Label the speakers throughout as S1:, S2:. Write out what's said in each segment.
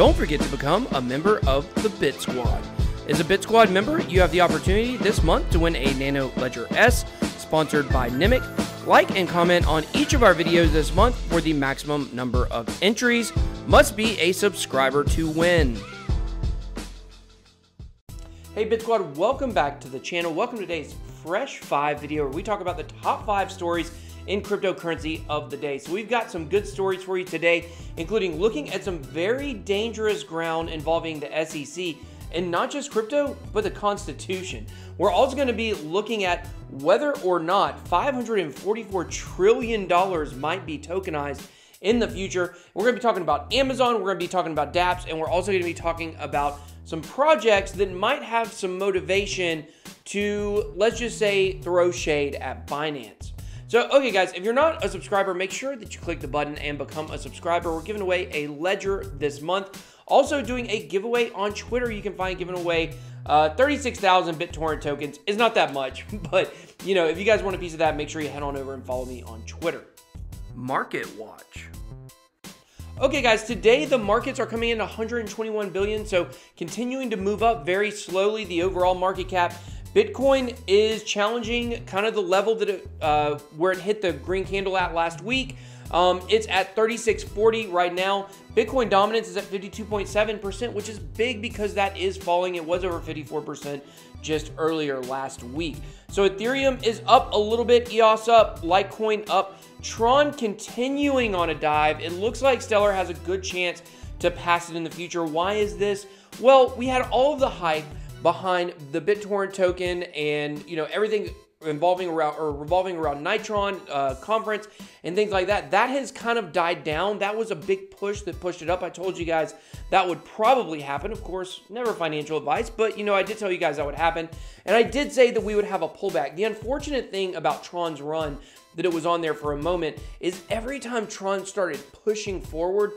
S1: don't forget to become a member of the Bit Squad. As a Bit Squad member, you have the opportunity this month to win a Nano Ledger S, sponsored by Nimic. Like and comment on each of our videos this month for the maximum number of entries. Must be a subscriber to win. Hey Bit Squad, welcome back to the channel. Welcome to today's Fresh 5 video where we talk about the top 5 stories in cryptocurrency of the day. So we've got some good stories for you today, including looking at some very dangerous ground involving the SEC, and not just crypto, but the Constitution. We're also going to be looking at whether or not $544 trillion might be tokenized in the future. We're going to be talking about Amazon, we're going to be talking about dapps, and we're also going to be talking about some projects that might have some motivation to, let's just say, throw shade at Binance. So, okay guys, if you're not a subscriber, make sure that you click the button and become a subscriber. We're giving away a ledger this month. Also doing a giveaway on Twitter. You can find giving away 36,000 BitTorrent tokens. It's not that much, but you know, if you guys want a piece of that, make sure you head on over and follow me on Twitter. Market Watch. Okay guys, today the markets are coming in at 121 billion, so continuing to move up very slowly, the overall market cap. Bitcoin is challenging kind of the level that where it hit the green candle at last week. It's at 3640 right now. Bitcoin dominance is at 52.7%, which is big because that is falling. It was over 54% just earlier last week. So Ethereum is up a little bit, EOS up, Litecoin up, Tron continuing on a dive. It looks like Stellar has a good chance to pass it in the future. Why is this? Well, we had all of the hype behind the BitTorrent token and, you know, everything revolving around Nitron conference and things like that. That has kind of died down. That was a big push that pushed it up. I told you guys that would probably happen. Of course, never financial advice, but you know, I did tell you guys that would happen. And I did say that we would have a pullback. The unfortunate thing about Tron's run, that it was on there for a moment, is every time Tron started pushing forward,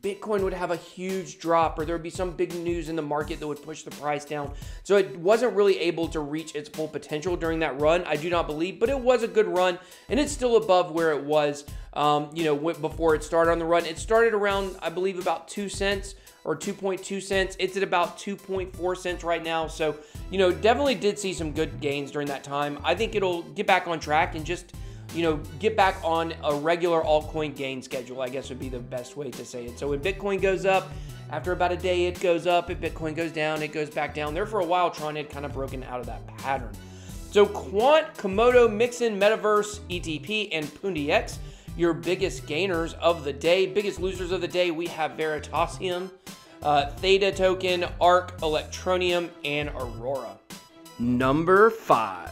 S1: Bitcoin would have a huge drop, or there would be some big news in the market that would push the price down. So it wasn't really able to reach its full potential during that run, I do not believe, but it was a good run, and it's still above where it was, you know, before it started on the run. It started around, I believe, about 2 cents or 2.2 cents. It's at about 2.4 cents right now. So, you know, definitely did see some good gains during that time. I think it'll get back on track and just, you know, get back on a regular altcoin gain schedule, I guess would be the best way to say it. So when Bitcoin goes up, after about a day, it goes up. If Bitcoin goes down, it goes back down. There for a while, Tron had kind of broken out of that pattern. So Quant, Komodo, Mixin, Metaverse, ETP, and PundiX, your biggest gainers of the day. Biggest losers of the day, we have Veritasium, Theta Token, ARC, Electronium, and Aurora. Number 5.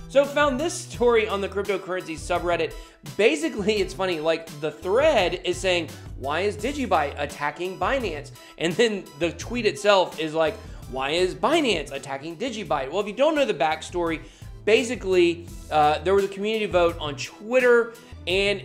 S1: So found this story on the cryptocurrency subreddit. Basically, it's funny, like the thread is saying, why is DigiByte attacking Binance? And then the tweet itself is like, why is Binance attacking DigiByte? Well, if you don't know the backstory, basically, there was a community vote on Twitter, and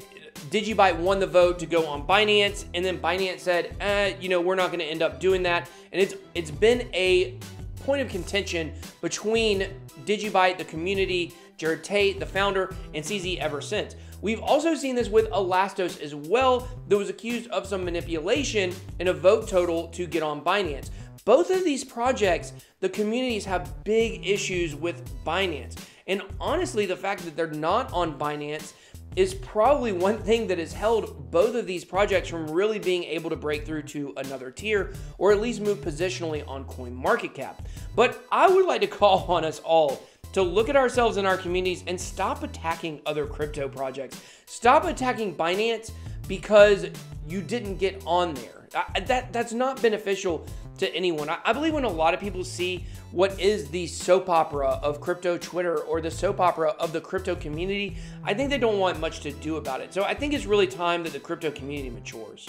S1: DigiByte won the vote to go on Binance, and then Binance said, you know, we're not going to end up doing that. And it's been a point of contention between DigiByte, the community, Jared Tate, the founder, and CZ ever since. We've also seen this with Elastos as well, that was accused of some manipulation in a vote total to get on Binance. Both of these projects, the communities have big issues with Binance. And honestly, the fact that they're not on Binance is probably one thing that has held both of these projects from really being able to break through to another tier, or at least move positionally on CoinMarketCap. But I would like to call on us all to look at ourselves in our communities and stop attacking other crypto projects. Stop attacking Binance because you didn't get on there. That's not beneficial to anyone. I believe when a lot of people see what is the soap opera of crypto Twitter or the soap opera of the crypto community, I think they don't want much to do about it. So I think it's really time that the crypto community matures.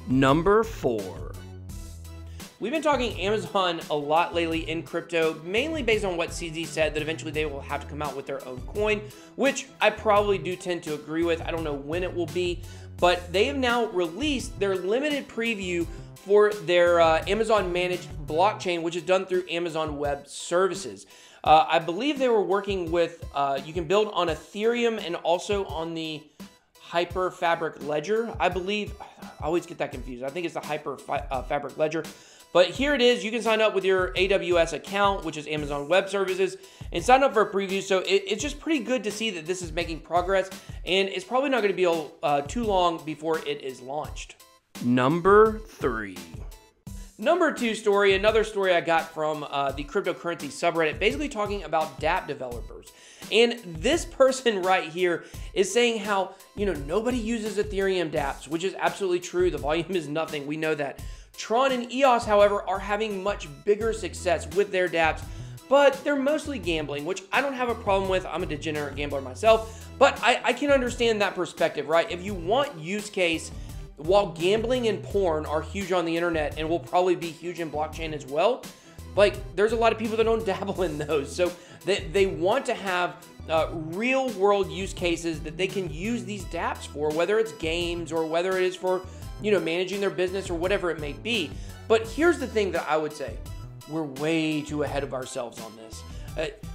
S1: Number 4. We've been talking Amazon a lot lately in crypto, mainly based on what CZ said, that eventually they will have to come out with their own coin, which I probably do tend to agree with. I don't know when it will be, but they have now released their limited preview for their Amazon managed blockchain, which is done through Amazon Web Services. I believe they were working with, you can build on Ethereum and also on the Hyperfabric Ledger, I believe. I always get that confused. I think it's the Fabric Ledger. But here it is. You can sign up with your AWS account, which is Amazon Web Services, and sign up for a preview. So it's just pretty good to see that this is making progress, and it's probably not going to be too long before it is launched. Number 3. Number 2 story, another story I got from the cryptocurrency subreddit, basically talking about dApp developers. And this person right here is saying how, nobody uses Ethereum dApps, which is absolutely true. The volume is nothing. We know that. Tron and EOS, however, are having much bigger success with their dApps, but they're mostly gambling, which I don't have a problem with. I'm a degenerate gambler myself, but I can understand that perspective, right? If you want use case, while gambling and porn are huge on the internet and will probably be huge in blockchain as well, like there's a lot of people that don't dabble in those. So they want to have real world use cases that they can use these dApps for, whether it's games or whether it is for managing their business or whatever it may be. But here's the thing that I would say. We're way too ahead of ourselves on this.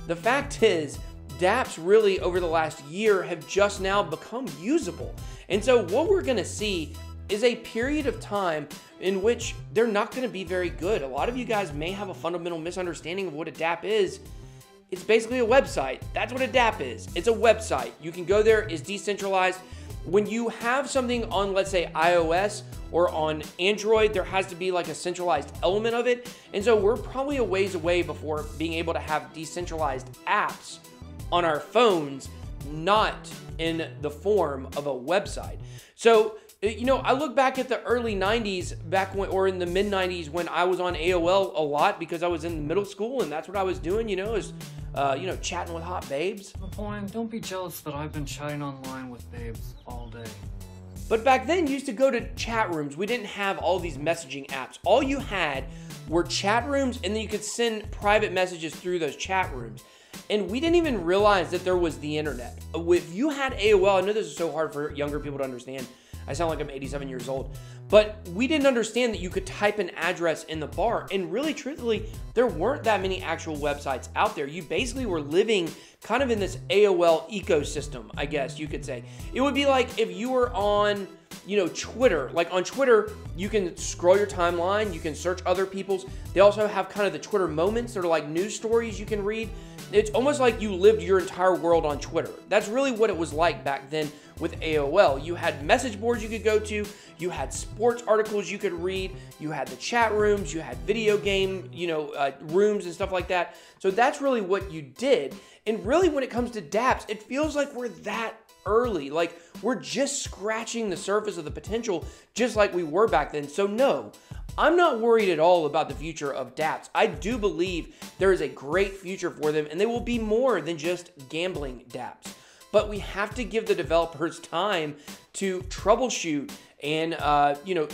S1: The fact is, dApps really over the last year have just now become usable. And so what we're gonna see is a period of time in which they're not gonna be very good. A lot of you guys may have a fundamental misunderstanding of what a dApp is. It's basically a website. That's what a dApp is. It's a website. You can go there, it's decentralized. When you have something on, let's say, iOS or on Android, there has to be like a centralized element of it. And so we're probably a ways away before being able to have decentralized apps on our phones, not in the form of a website. So, I look back at the early 90s, or in the mid 90s when I was on AOL a lot because I was in middle school and that's what I was doing, is chatting with hot babes.
S2: Napoleon, don't be jealous that I've been chatting online with babes all day.
S1: But back then, you used to go to chat rooms. We didn't have all these messaging apps. All you had were chat rooms, and then you could send private messages through those chat rooms. And we didn't even realize that there was the internet. If you had AOL, I know this is so hard for younger people to understand. I sound like I'm 87 years old. But we didn't understand that you could type an address in the bar. And really, truthfully, there weren't that many actual websites out there. You basically were living kind of in this AOL ecosystem, I guess you could say. It would be like if you were on, Twitter. Like on Twitter, you can scroll your timeline, you can search other people's. They also have kind of the Twitter moments that are like news stories you can read. It's almost like you lived your entire world on Twitter. That's really what it was like back then with AOL. You had message boards you could go to, you had sports articles you could read, you had the chat rooms, you had video game, rooms and stuff like that. So that's really what you did. And really when it comes to dApps, it feels like we're that early. Like we're just scratching the surface of the potential just like we were back then. So no, I'm not worried at all about the future of dApps. I do believe there is a great future for them and they will be more than just gambling dApps. But we have to give the developers time to troubleshoot and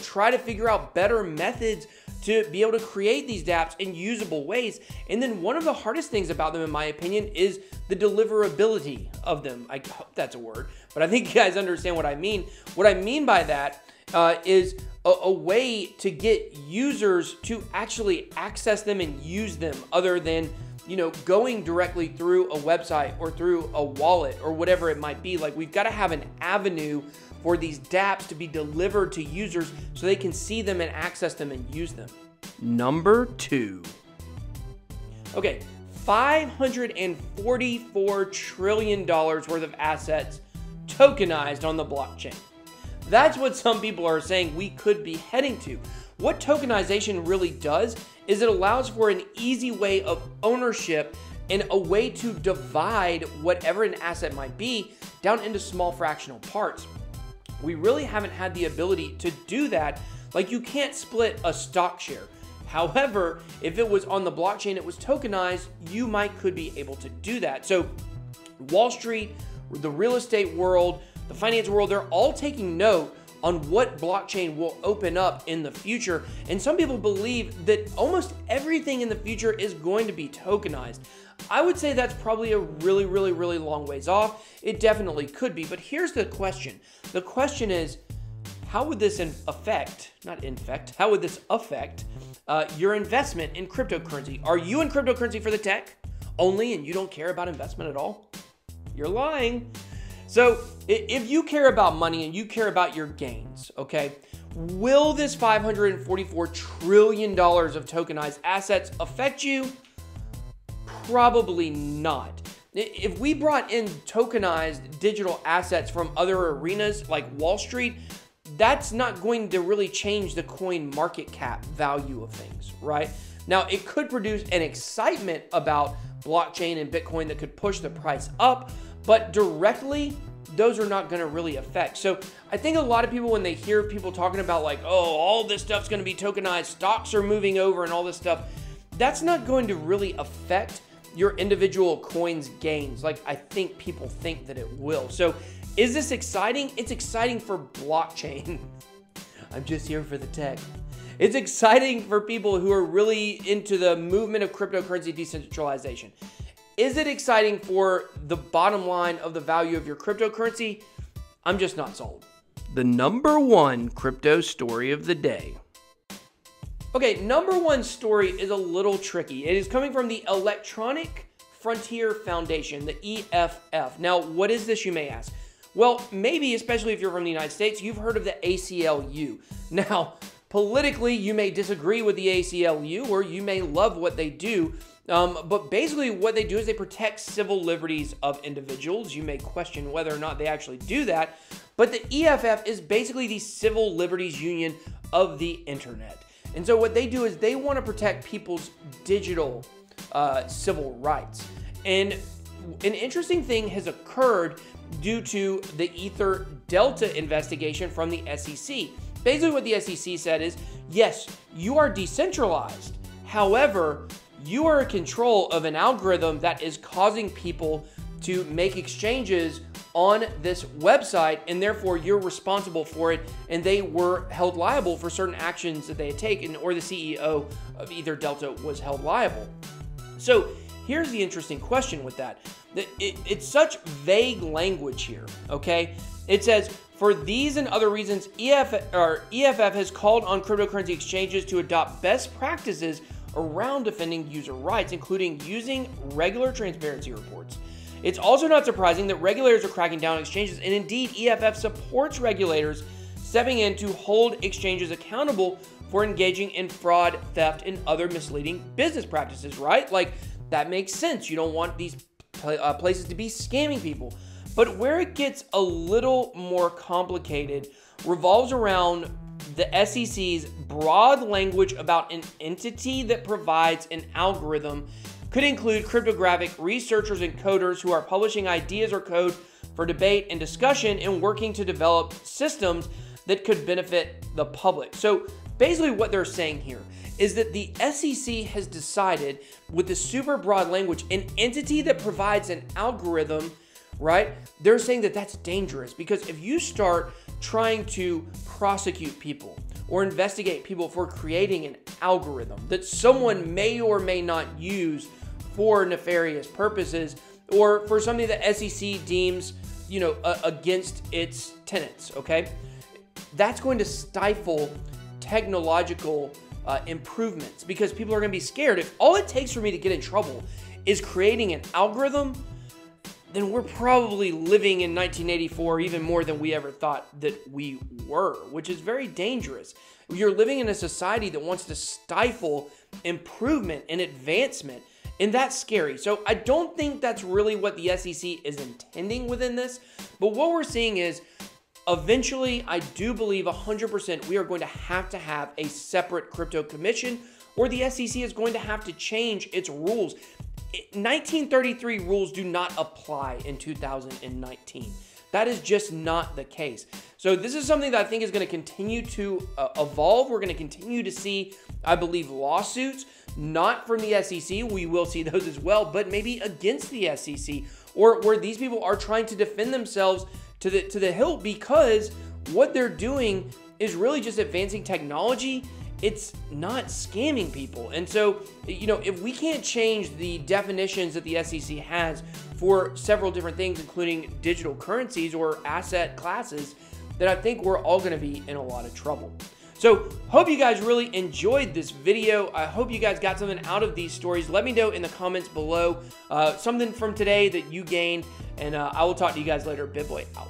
S1: try to figure out better methods to be able to create these dApps in usable ways. And then one of the hardest things about them, in my opinion, is the deliverability of them. I hope that's a word, but I think you guys understand what I mean. What I mean by that is a way to get users to actually access them and use them other than going directly through a website or through a wallet or whatever it might be. Like we've got to have an avenue for these dApps to be delivered to users so they can see them and access them and use them. Number 2. Okay, $544 trillion worth of assets tokenized on the blockchain. That's what some people are saying we could be heading to. What tokenization really does is it allows for an easy way of ownership and a way to divide whatever an asset might be down into small fractional parts. We really haven't had the ability to do that. Like you can't split a stock share. However, if it was on the blockchain, it was tokenized, you could be able to do that. So Wall Street, the real estate world, the finance world, they're all taking note on what blockchain will open up in the future. And some people believe that almost everything in the future is going to be tokenized. I would say that's probably a really, really, really long ways off. It definitely could be, but here's the question. The question is, how would this affect your investment in cryptocurrency? Are you in cryptocurrency for the tech only and you don't care about investment at all? You're lying. So if you care about money and you care about your gains, okay, Will this $544 trillion of tokenized assets affect you? Probably not. If we brought in tokenized digital assets from other arenas like Wall Street, that's not going to really change the coin market cap value of things, right? Now, it could produce an excitement about blockchain and Bitcoin that could push the price up, but directly, those are not going to really affect. So I think a lot of people, when they hear people talking about like, oh, all this stuff's going to be tokenized, stocks are moving over and all this stuff, that's not going to really affect your individual coins gains like I think people think that it will. So is this exciting? It's exciting for blockchain. I'm just here for the tech. It's exciting for people who are really into the movement of cryptocurrency decentralization. Is it exciting for the bottom line of the value of your cryptocurrency? I'm just not sold. The number one crypto story of the day. Okay, number one story is a little tricky. It is coming from the Electronic Frontier Foundation, the EFF. Now, what is this, you may ask? Well, maybe, especially if you're from the United States, you've heard of the ACLU. Now, politically, you may disagree with the ACLU or you may love what they do. But basically what they do is they protect civil liberties of individuals. You may question whether or not they actually do that. But the EFF is basically the civil liberties union of the internet. And so what they do is they want to protect people's digital civil rights. And an interesting thing has occurred due to the Ether Delta investigation from the SEC. Basically what the SEC said is, yes, you are decentralized. However, you are in control of an algorithm that is causing people to make exchanges on this website, and therefore you're responsible for it, and they were held liable for certain actions that they had taken, or the CEO of Ether Delta was held liable. So here's the interesting question with that. It's such vague language here, okay? It says, for these and other reasons, EFF has called on cryptocurrency exchanges to adopt best practices around defending user rights, including using regular transparency reports. It's also not surprising that regulators are cracking down on exchanges, and indeed, EFF supports regulators stepping in to hold exchanges accountable for engaging in fraud, theft, and other misleading business practices, right? Like, that makes sense. You don't want these places to be scamming people. But where it gets a little more complicated revolves around the SEC's broad language about an entity that provides an algorithm. Could include cryptographic researchers and coders who are publishing ideas or code for debate and discussion and working to develop systems that could benefit the public. So basically what they're saying here is that the SEC has decided, with the super broad language, an entity that provides an algorithm, right? They're saying that that's dangerous, because if you start trying to prosecute people or investigate people for creating an algorithm that someone may or may not use for nefarious purposes, or for something that SEC deems, against its tenets, okay? That's going to stifle technological improvements, because people are going to be scared. If all it takes for me to get in trouble is creating an algorithm, then we're probably living in 1984 even more than we ever thought that we were, which is very dangerous. You're living in a society that wants to stifle improvement and advancement, and that's scary. So I don't think that's really what the SEC is intending within this, but what we're seeing is eventually, I do believe 100% we are going to have a separate crypto commission, or the SEC is going to have to change its rules. 1933 rules do not apply in 2019. That is just not the case. So this is something that I think is going to continue to evolve. We're going to continue to see, I believe, lawsuits, not from the SEC. We will see those as well, but maybe against the SEC, or where these people are trying to defend themselves to the hilt, because what they're doing is really just advancing technology. It's not scamming people. And so, if we can't change the definitions that the SEC has for several different things, including digital currencies or asset classes, then I think we're all going to be in a lot of trouble. So, hope you guys really enjoyed this video. I hope you guys got something out of these stories. Let me know in the comments below something from today that you gained, and I will talk to you guys later. BitBoy out.